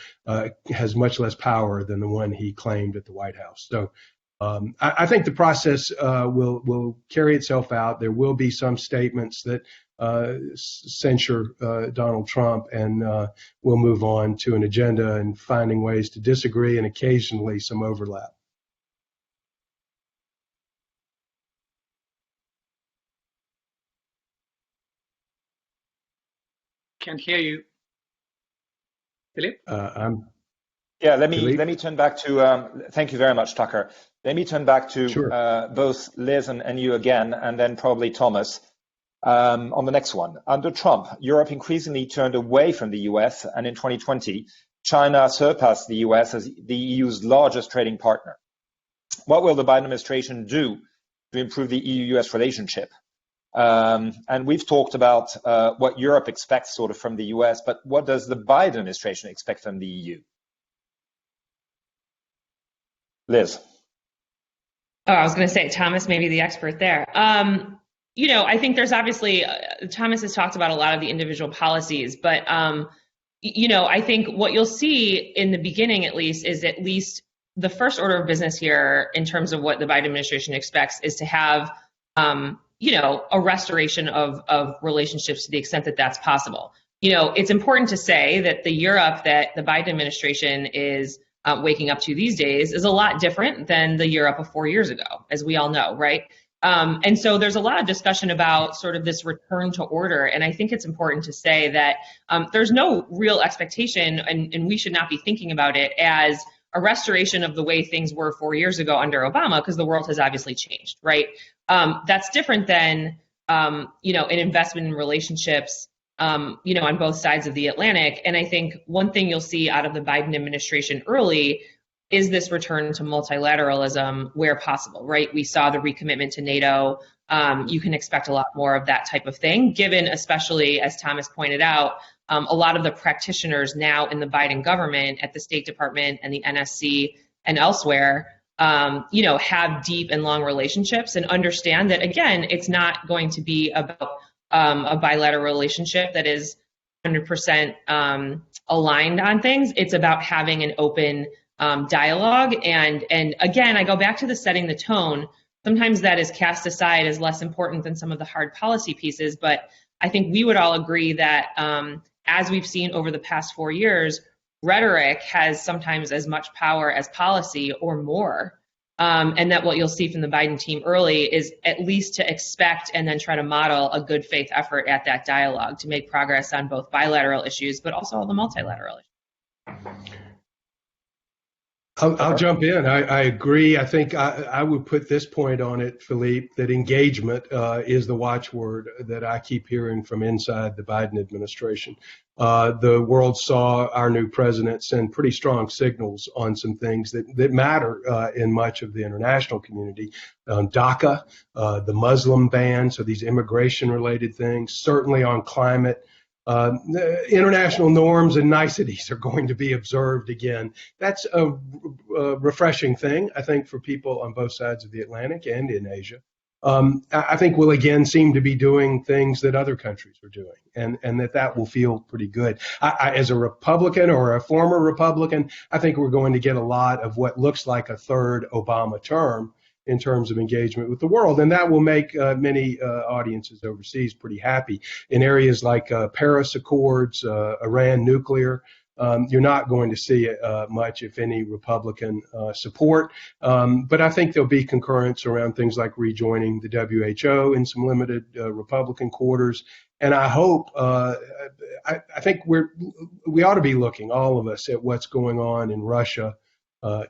has much less power than the one he claimed at the White House. So I think the process will carry itself out. There will be some statements that censure Donald Trump, and we'll move on to an agenda and finding ways to disagree and occasionally some overlap. Can't hear you, Philippe. Let me turn back to. Thank you very much, Tucker. Let me turn back to Sure. Both Liz and you again, and then probably Thomas on the next one. Under Trump, Europe increasingly turned away from the US, and in 2020, China surpassed the US as the EU's largest trading partner. What will the Biden administration do to improve the EU-US relationship? And we've talked about what Europe expects sort of from the US, but what does the Biden administration expect from the EU? Liz. Oh, I was going to say, Thomas may be the expert there. I think there's obviously, Thomas has talked about a lot of the individual policies, but, I think what you'll see in the beginning, at least the first order of business here in terms of what the Biden administration expects is to have, a restoration of relationships to the extent that that's possible. It's important to say that the Europe that the Biden administration is waking up to these days is a lot different than the Europe of 4 years ago, as we all know, right? And so there's a lot of discussion about sort of this return to order. And I think it's important to say that there's no real expectation, and we should not be thinking about it as a restoration of the way things were 4 years ago under Obama, because the world has obviously changed, right? That's different than an investment in relationships, on both sides of the Atlantic. And I think one thing you'll see out of the Biden administration early is this return to multilateralism where possible, right? We saw the recommitment to NATO. You can expect a lot more of that type of thing, given especially, as Thomas pointed out, a lot of the practitioners now in the Biden government at the State Department and the NSC and elsewhere, have deep and long relationships and understand that, again, it's not going to be about a bilateral relationship that is 100% aligned on things. It's about having an open dialogue. And again, I go back to the setting the tone. Sometimes that is cast aside as less important than some of the hard policy pieces. But I think we would all agree that as we've seen over the past 4 years, rhetoric has sometimes as much power as policy or more. And that what you'll see from the Biden team early is at least to expect and then try to model a good faith effort at that dialogue to make progress on both bilateral issues, but also all the multilateral issues. I'll jump in. I agree. I think I would put this point on it, Philippe, that engagement is the watchword that I keep hearing from inside the Biden administration. The world saw our new president send pretty strong signals on some things that matter in much of the international community. DACA, the Muslim ban, so these immigration-related things, certainly on climate. International norms and niceties are going to be observed again. That's a refreshing thing, I think, for people on both sides of the Atlantic and in Asia. I think we'll again seem to be doing things that other countries are doing, and that will feel pretty good. As a Republican or a former Republican, I think we're going to get a lot of what looks like a third Obama term in terms of engagement with the world. And that will make many audiences overseas pretty happy. In areas like Paris Accords, Iran nuclear, you're not going to see much, if any, Republican support. But I think there'll be concurrence around things like rejoining the WHO in some limited Republican quarters. And I hope, I think we ought to be looking, all of us, at what's going on in Russia,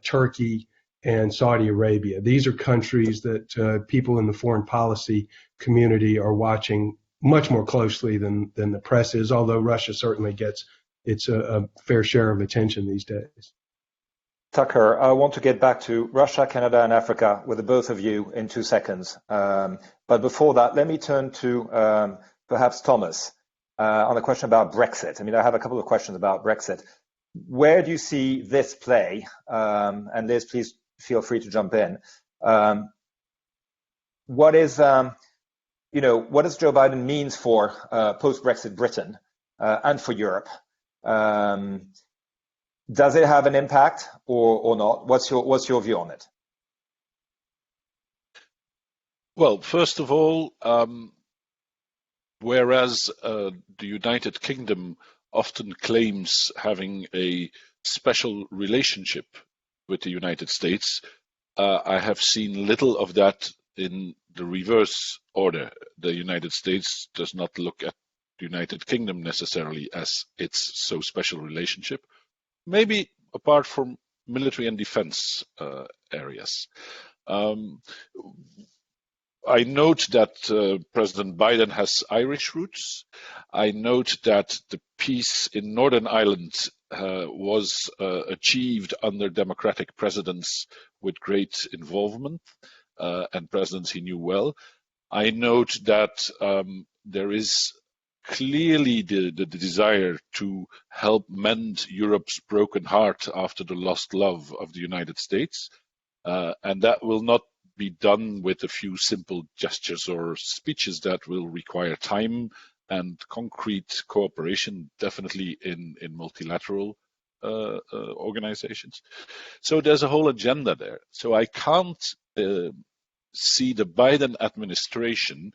Turkey, and Saudi Arabia. These are countries that people in the foreign policy community are watching much more closely than the press is, although Russia certainly gets its a fair share of attention these days. Tucker, I want to get back to Russia, Canada, and Africa with the both of you in 2 seconds. But before that, let me turn to perhaps Thomas on the question about Brexit. I mean, I have a couple of questions about Brexit. Where do you see this play? And Liz, please feel free to jump in. What does Joe Biden means for post-Brexit Britain and for Europe? Does it have an impact or not? What's your view on it? Well, first of all, whereas the United Kingdom often claims having a special relationship with the United States, I have seen little of that in the reverse order. The United States does not look at the United Kingdom necessarily as its so special relationship, maybe apart from military and defense areas. I note that President Biden has Irish roots. I note that the peace in Northern Ireland was achieved under democratic presidents with great involvement and presidents he knew well. I note that there is clearly the desire to help mend Europe's broken heart after the lost love of the United States, and that will not be done with a few simple gestures or speeches. That will require time and concrete cooperation, definitely in multilateral organizations. So there's a whole agenda there. So I can't see the Biden administration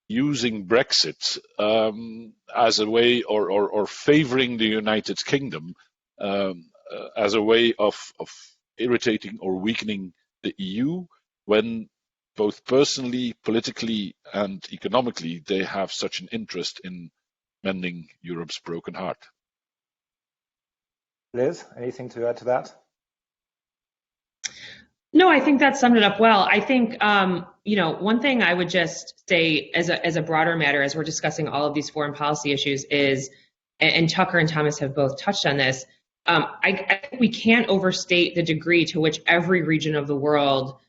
using Brexit as a way or favoring the United Kingdom as a way of irritating or weakening the EU, when both personally, politically, and economically, they have such an interest in mending Europe's broken heart. Liz, anything to add to that? No, I think that summed it up well. I think, one thing I would just say as a broader matter, as we're discussing all of these foreign policy issues is, and Tucker and Thomas have both touched on this, I think we can't overstate the degree to which every region of the world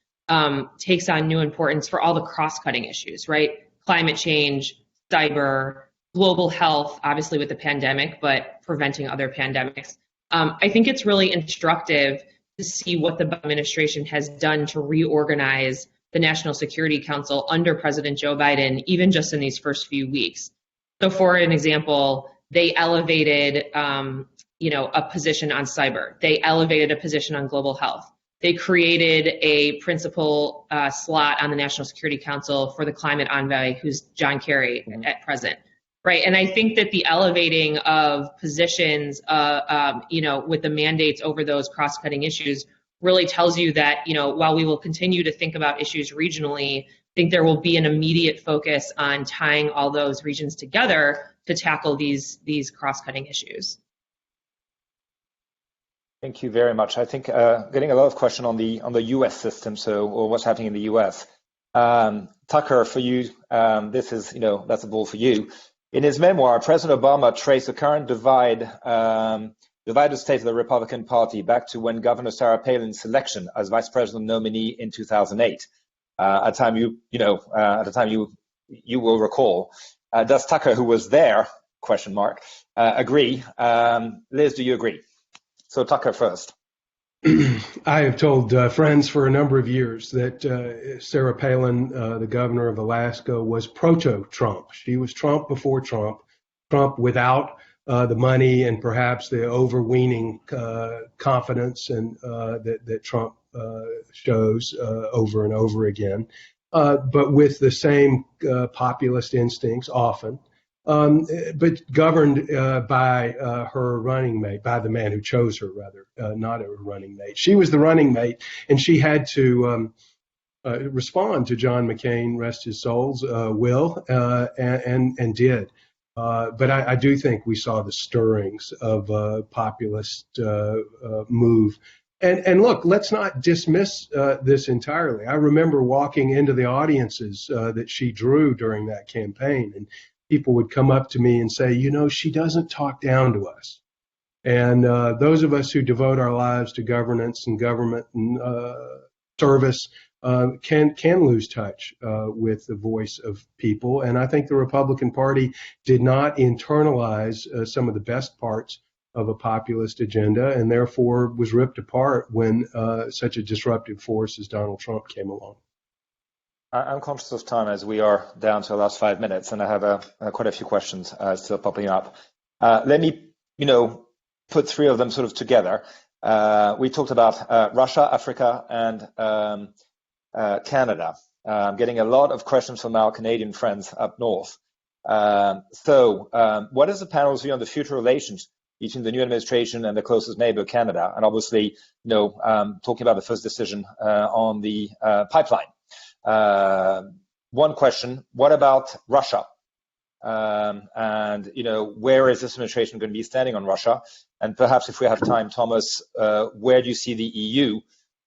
takes on new importance for all the cross-cutting issues, right? Climate change, cyber, global health, obviously with the pandemic, but preventing other pandemics. I think it's really instructive to see what the administration has done to reorganize the National Security Council under President Joe Biden, even just in these first few weeks. So for an example, they elevated, a position on cyber. They elevated a position on global health. They created a principal slot on the National Security Council for the climate envoy, who's John Kerry at present. Right, and I think that the elevating of positions, with the mandates over those cross-cutting issues really tells you that, while we will continue to think about issues regionally, I think there will be an immediate focus on tying all those regions together to tackle these cross-cutting issues. Thank you very much. I think getting a lot of question on the U.S. system, or what's happening in the U.S. Tucker, for you, this is that's a ball for you. In his memoir, President Obama traced the current divided state of the Republican Party back to when Governor Sarah Palin's selection as vice president nominee in 2008. At a time you will recall. Does Tucker, who was there, ? Agree? Liz, do you agree? So Tucker first. I have told friends for a number of years that Sarah Palin, the governor of Alaska, was proto-Trump. She was Trump before Trump, Trump without the money and perhaps the overweening confidence and that Trump shows over and over again, but with the same populist instincts often. But governed by her running mate, by the man who chose her, rather, not her running mate. She was the running mate, and she had to respond to John McCain, rest his soul's will, and did. But I do think we saw the stirrings of a populist move. And look, let's not dismiss this entirely. I remember walking into the audiences that she drew during that campaign, and people would come up to me and say, she doesn't talk down to us. And those of us who devote our lives to governance and government and service can lose touch with the voice of people. And I think the Republican Party did not internalize some of the best parts of a populist agenda, and therefore was ripped apart when such a disruptive force as Donald Trump came along. I'm conscious of time as we are down to the last 5 minutes, and I have quite a few questions still popping up. Let me, put three of them sort of together. We talked about Russia, Africa, and Canada. I'm getting a lot of questions from our Canadian friends up north. So what is the panel's view on the future relations between the new administration and the closest neighbor, Canada? And obviously, talking about the first decision on the pipeline. One question, what about Russia? And where is this administration going to be standing on Russia? And perhaps if we have time, Thomas, where do you see the EU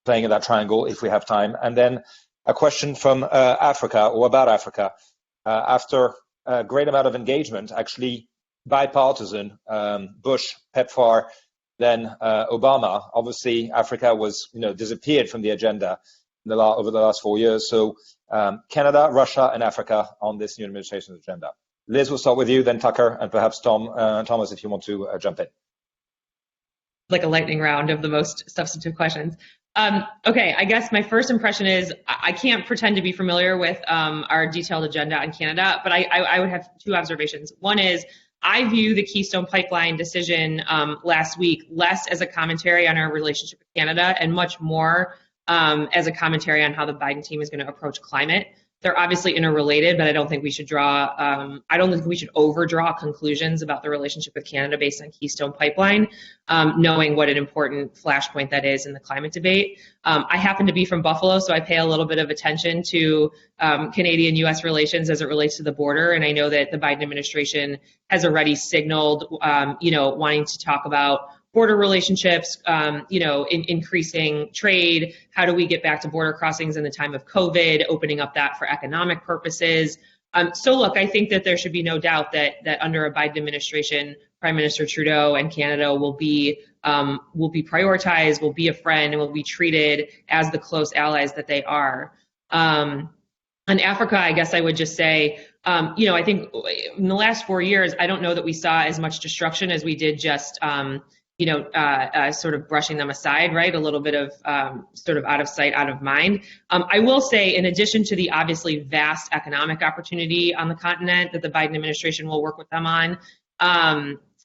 playing in that triangle, if we have time? And then a question from Africa, or about Africa. After a great amount of engagement, actually bipartisan, Bush, PEPFAR, then Obama, obviously Africa was disappeared from the agenda over the last 4 years. So Canada, Russia, and Africa on this new administration's agenda. Liz, we'll start with you, then Tucker, and perhaps Thomas, if you want to jump in. Like a lightning round of the most substantive questions. Okay, I guess my first impression is I can't pretend to be familiar with our detailed agenda on Canada, but I would have two observations. One is I view the Keystone Pipeline decision last week less as a commentary on our relationship with Canada and much more as a commentary on how the Biden team is going to approach climate. They're obviously interrelated, but I don't think we should overdraw conclusions about the relationship with Canada based on Keystone Pipeline, knowing what an important flashpoint that is in the climate debate. I happen to be from Buffalo, so I pay a little bit of attention to Canadian-U.S. relations as it relates to the border, and I know that the Biden administration has already signaled, wanting to talk about border relationships, increasing trade. How do we get back to border crossings in the time of COVID, opening up that for economic purposes? So look, I think that there should be no doubt that under a Biden administration, Prime Minister Trudeau and Canada will be prioritized, will be a friend, and will be treated as the close allies that they are. On Africa, I guess I would just say, I think in the last 4 years, I don't know that we saw as much destruction as we did just, sort of brushing them aside, right? A little bit of sort of out of sight, out of mind. I will say, in addition to the obviously vast economic opportunity on the continent that the Biden administration will work with them on,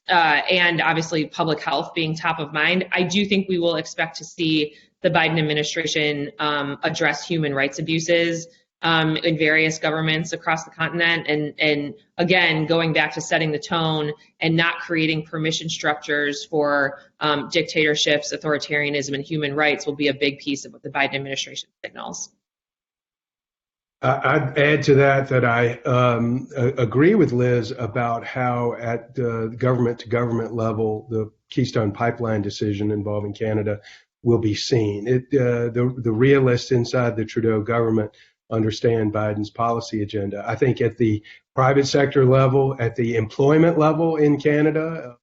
and obviously public health being top of mind, I do think we will expect to see the Biden administration address human rights abuses in various governments across the continent. And again, going back to setting the tone and not creating permission structures for dictatorships, authoritarianism, and human rights will be a big piece of what the Biden administration signals. I'd add to that I agree with Liz about how at the government-to-government level, the Keystone Pipeline decision involving Canada will be seen. The realists inside the Trudeau government understand Biden's policy agenda. I think at the private sector level, at the employment level in Canada,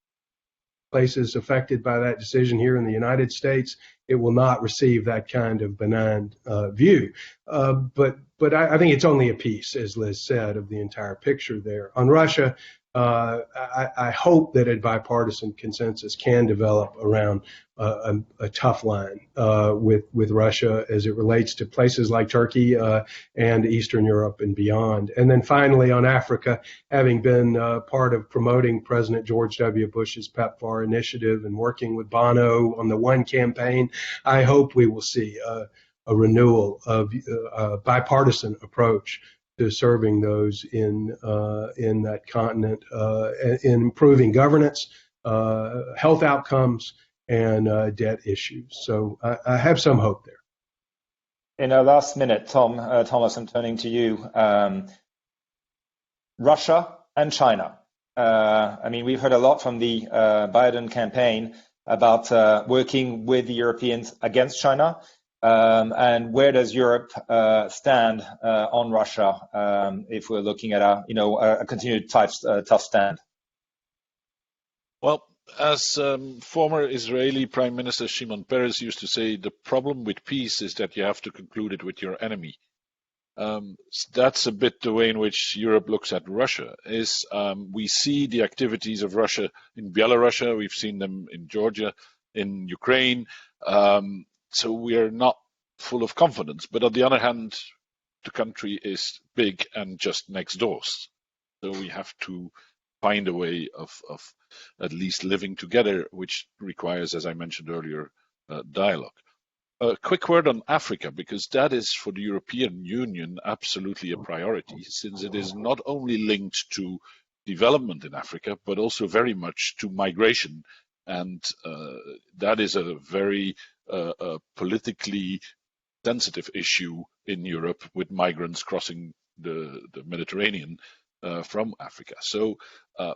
places affected by that decision here in the United States, it will not receive that kind of benign view. But I think it's only a piece, as Liz said, of the entire picture there. On Russia, I hope that a bipartisan consensus can develop around a tough line with Russia as it relates to places like Turkey and Eastern Europe and beyond. And then finally on Africa, having been part of promoting President George W. Bush's PEPFAR initiative and working with Bono on the One campaign, I hope we will see a renewal of a bipartisan approach to serving those in that continent, in improving governance, health outcomes, and debt issues. So I have some hope there. In our last minute, Thomas, I'm turning to you. Russia and China. We've heard a lot from the Biden campaign about working with the Europeans against China. And where does Europe stand on Russia if we're looking at a continued tough stand? Well, as former Israeli Prime Minister Shimon Peres used to say, the problem with peace is that you have to conclude it with your enemy. That's a bit the way in which Europe looks at Russia. We see the activities of Russia in Belarus, we've seen them in Georgia, in Ukraine. So we are not full of confidence. But on the other hand, the country is big and just next door. So we have to find a way of at least living together, which requires, as I mentioned earlier, dialogue. A quick word on Africa, because that is for the European Union absolutely a priority, since it is not only linked to development in Africa, but also very much to migration. And that is a very politically sensitive issue in Europe, with migrants crossing the Mediterranean from Africa. So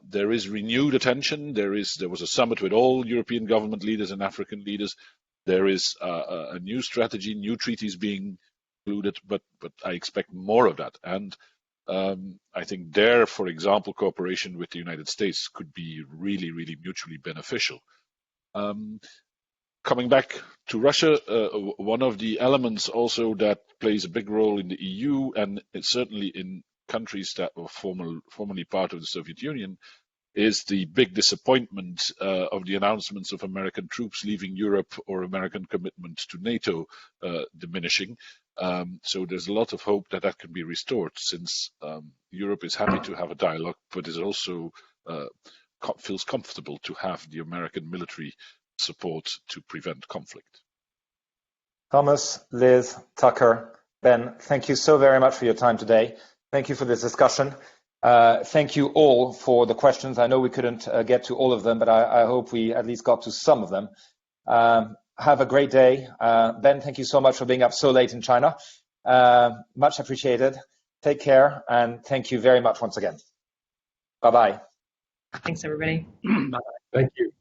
there is renewed attention. There was a summit with all European government leaders and African leaders. There is a new strategy, new treaties being included, but I expect more of that. And I think there, for example, cooperation with the United States could be really, really mutually beneficial. Coming back to Russia, one of the elements also that plays a big role in the EU, and certainly in countries that were formerly part of the Soviet Union, is the big disappointment of the announcements of American troops leaving Europe or American commitment to NATO diminishing. So there's a lot of hope that that can be restored, since Europe is happy to have a dialogue, but is also feels comfortable to have the American military support to prevent conflict. Thomas, Liz, Tucker, Ben, thank you so very much for your time today. Thank you for this discussion. Thank you all for the questions. I know we couldn't get to all of them, but I hope we at least got to some of them. Have a great day. Ben, thank you so much for being up so late in China. Much appreciated. Take care, and thank you very much once again. Bye-bye. Thanks, everybody. Bye-bye. Thank you.